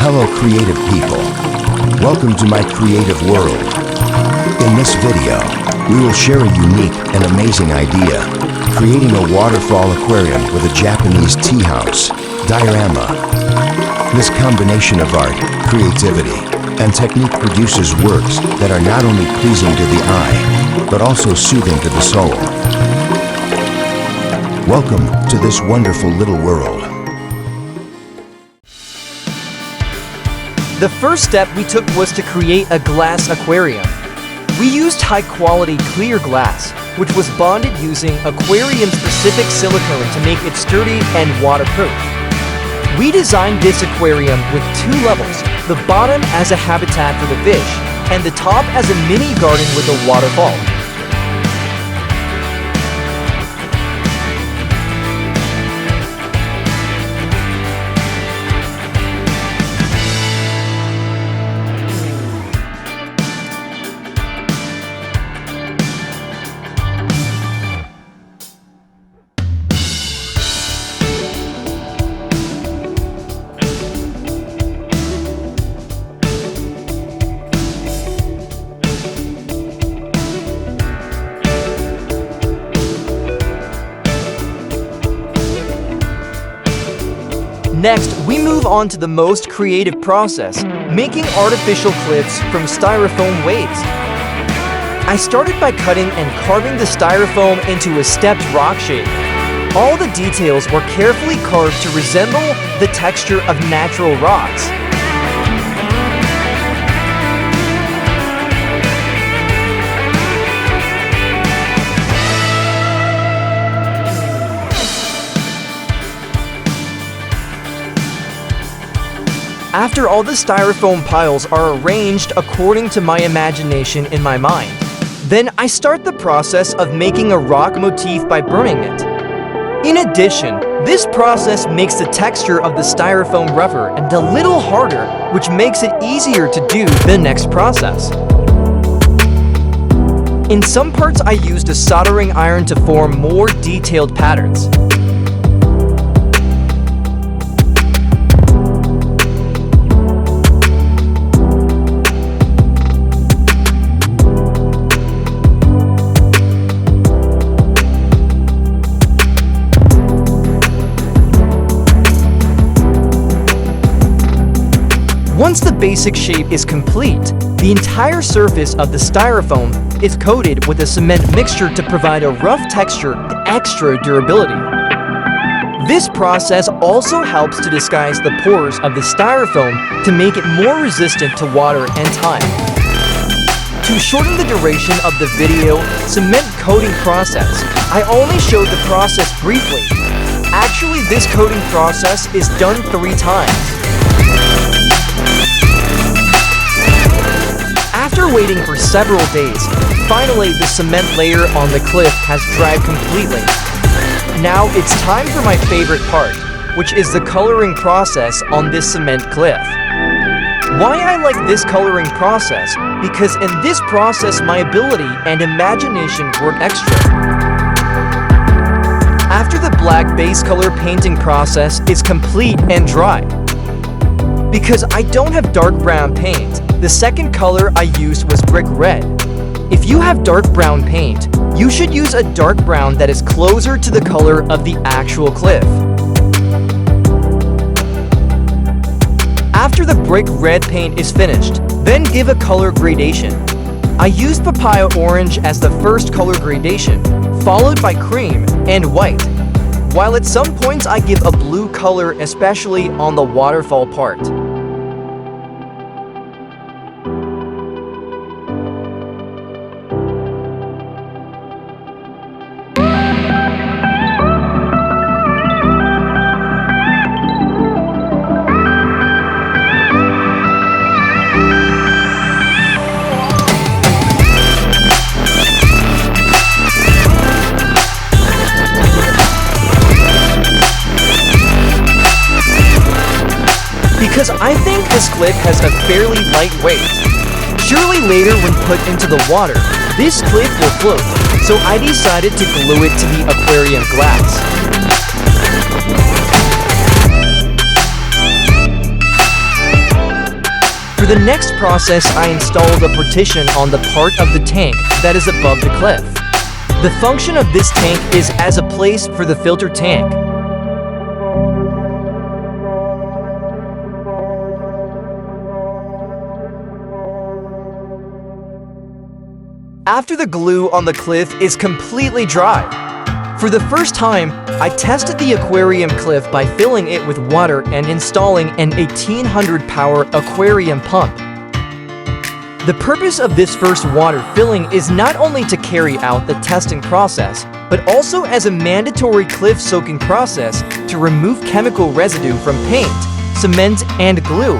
Hello creative people. Welcome to my creative world. In this video, we will share a unique and amazing idea, creating a waterfall aquarium with a Japanese tea house, Diorama. This combination of art, creativity, and technique produces works that are not only pleasing to the eye, but also soothing to the soul. Welcome to this wonderful little world. The first step we took was to create a glass aquarium. We used high-quality clear glass, which was bonded using aquarium-specific silicone to make it sturdy and waterproof. We designed this aquarium with 2 levels, the bottom as a habitat for the fish, and the top as a mini garden with a waterfall. Next, we move on to the most creative process, making artificial cliffs from styrofoam waves. I started by cutting and carving the styrofoam into a stepped rock shape. All the details were carefully carved to resemble the texture of natural rocks. After all the styrofoam piles are arranged according to my imagination in my mind, then I start the process of making a rock motif by burning it. In addition, this process makes the texture of the styrofoam rougher and a little harder, which makes it easier to do the next process. In some parts, I used a soldering iron to form more detailed patterns. Once the basic shape is complete, the entire surface of the styrofoam is coated with a cement mixture to provide a rough texture and extra durability. This process also helps to disguise the pores of the styrofoam to make it more resistant to water and time. To shorten the duration of the video cement coating process, I only showed the process briefly. Actually, this coating process is done 3 times. After waiting for several days, finally the cement layer on the cliff has dried completely. Now it's time for my favorite part, which is the coloring process on this cement cliff. Why I like this coloring process? Because in this process my ability and imagination work extra. After the black base color painting process is complete and dry. Because I don't have dark brown paint, the second color I used was brick red. If you have dark brown paint, you should use a dark brown that is closer to the color of the actual cliff. After the brick red paint is finished, then give a color gradation. I used papaya orange as the first color gradation, followed by cream and white. While at some points I give a blue color, especially on the waterfall part. Because I think this cliff has a fairly light weight. Surely later when put into the water, this cliff will float, so I decided to glue it to the aquarium glass. For the next process, I installed a partition on the part of the tank that is above the cliff. The function of this tank is as a place for the filter tank. After the glue on the cliff is completely dry, for the first time, I tested the aquarium cliff by filling it with water and installing an 1800 power aquarium pump. The purpose of this first water filling is not only to carry out the testing process, but also as a mandatory cliff soaking process to remove chemical residue from paint, cement, and glue.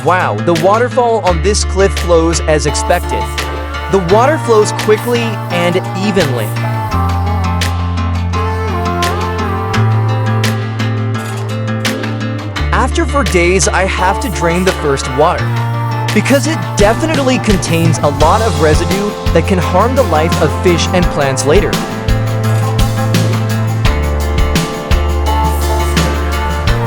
Wow, the waterfall on this cliff flows as expected. The water flows quickly and evenly. After 4 days, I have to drain the first water, because it definitely contains a lot of residue that can harm the life of fish and plants later.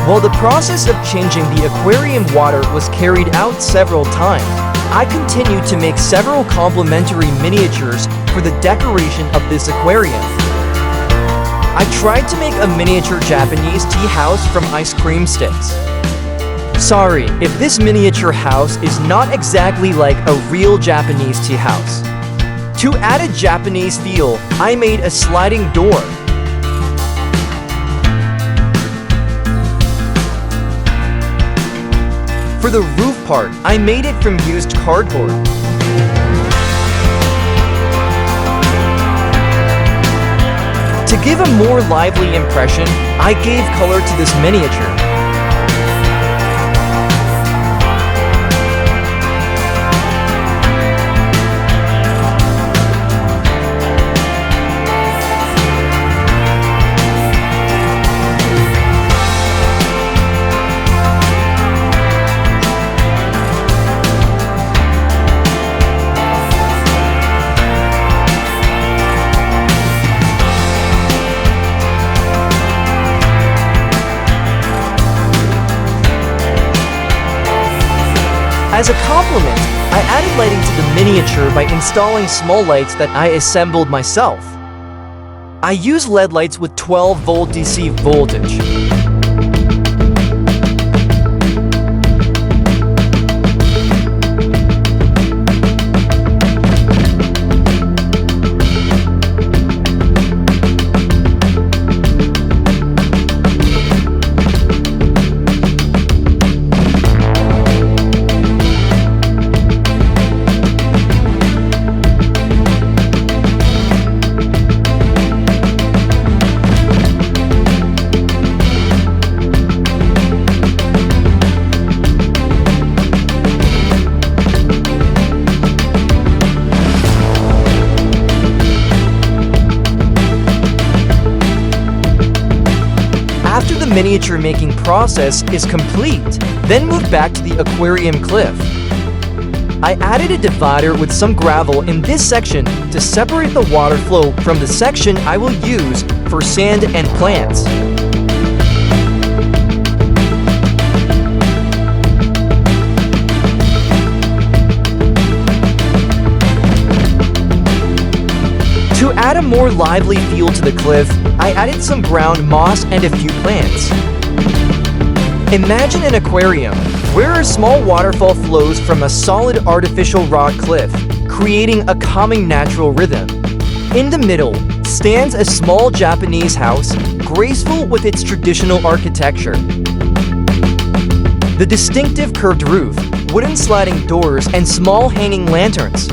While the process of changing the aquarium water was carried out several times, I continued to make several complementary miniatures for the decoration of this aquarium. I tried to make a miniature Japanese tea house from ice cream sticks. Sorry if this miniature house is not exactly like a real Japanese tea house. To add a Japanese feel, I made a sliding door. For the roof part, I made it from used cardboard. To give a more lively impression, I gave color to this miniature. As a compliment, I added lighting to the miniature by installing small lights that I assembled myself. I use LED lights with 12-volt DC voltage. After the miniature making process is complete, then move back to the aquarium cliff. I added a divider with some gravel in this section to separate the water flow from the section I will use for sand and plants. To add a more lively feel to the cliff, I added some ground moss and a few plants. Imagine an aquarium where a small waterfall flows from a solid artificial rock cliff, creating a calming natural rhythm. In the middle stands a small Japanese house, graceful with its traditional architecture. The distinctive curved roof, wooden sliding doors, and small hanging lanterns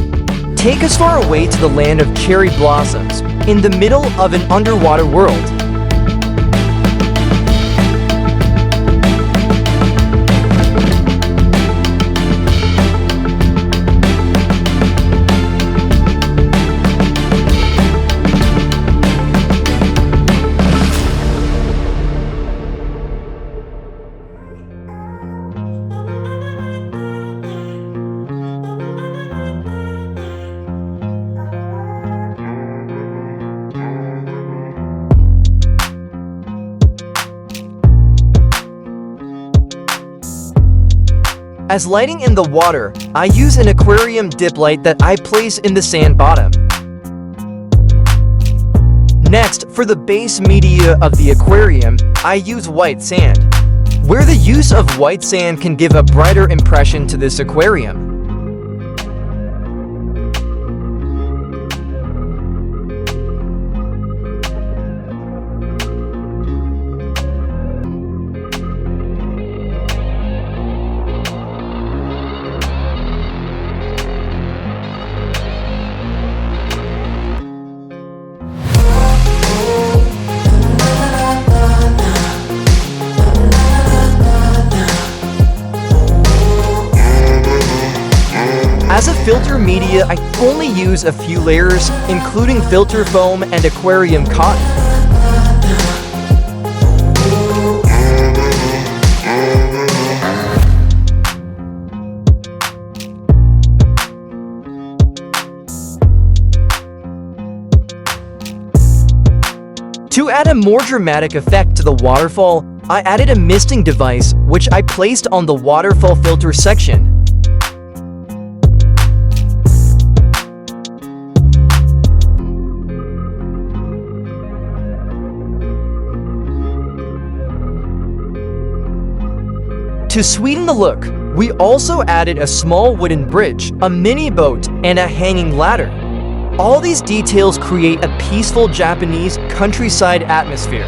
take us far away to the land of cherry blossoms, in the middle of an underwater world. As lighting in the water, I use an aquarium dip light that I place in the sand bottom. Next, for the base media of the aquarium, I use white sand, where the use of white sand can give a brighter impression to this aquarium. As a filter media, I only use a few layers, including filter foam and aquarium cotton. To add a more dramatic effect to the waterfall, I added a misting device, which I placed on the waterfall filter section. To sweeten the look, we also added a small wooden bridge, a mini boat, and a hanging ladder. All these details create a peaceful Japanese countryside atmosphere.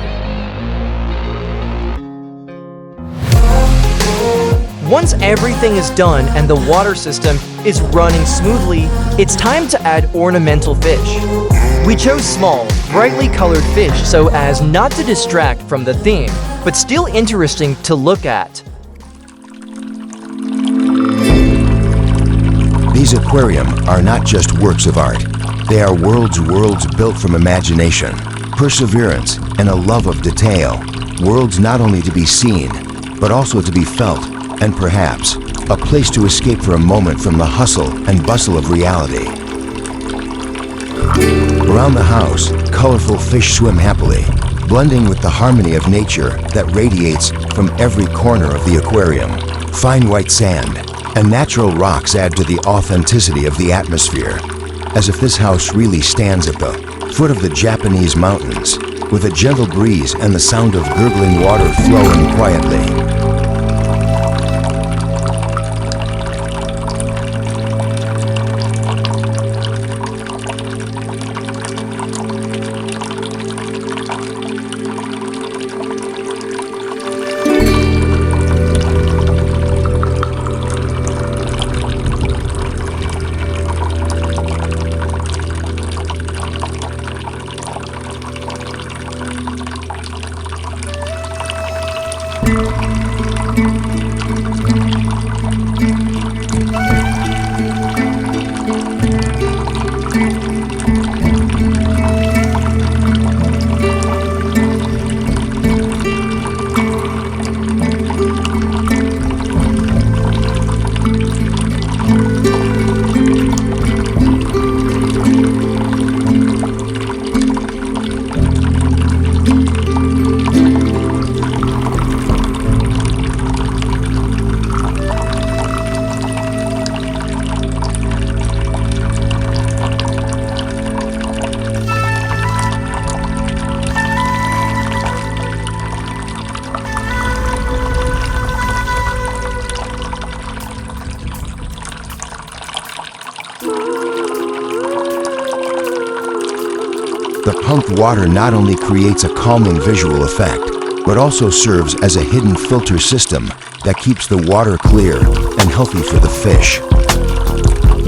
Once everything is done and the water system is running smoothly, it's time to add ornamental fish. We chose small, brightly colored fish so as not to distract from the theme, but still interesting to look at. These aquarium are not just works of art. They are worlds built from imagination, perseverance, and a love of detail. Worlds not only to be seen, but also to be felt, and perhaps a place to escape for a moment from the hustle and bustle of reality. Around the house, colorful fish swim happily, blending with the harmony of nature that radiates from every corner of the aquarium. Fine white sand and natural rocks add to the authenticity of the atmosphere, as if this house really stands at the foot of the Japanese mountains, with a gentle breeze and the sound of gurgling water flowing quietly. The pumped water not only creates a calming visual effect, but also serves as a hidden filter system that keeps the water clear and healthy for the fish.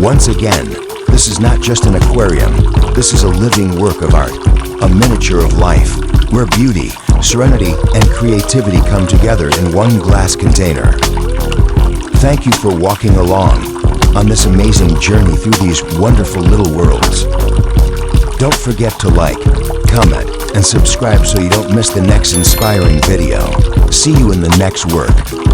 Once again, this is not just an aquarium, this is a living work of art, a miniature of life, where beauty, serenity, and creativity come together in one glass container. Thank you for walking along on this amazing journey through these wonderful little worlds. Don't forget to like, comment, and subscribe so you don't miss the next inspiring video. See you in the next work.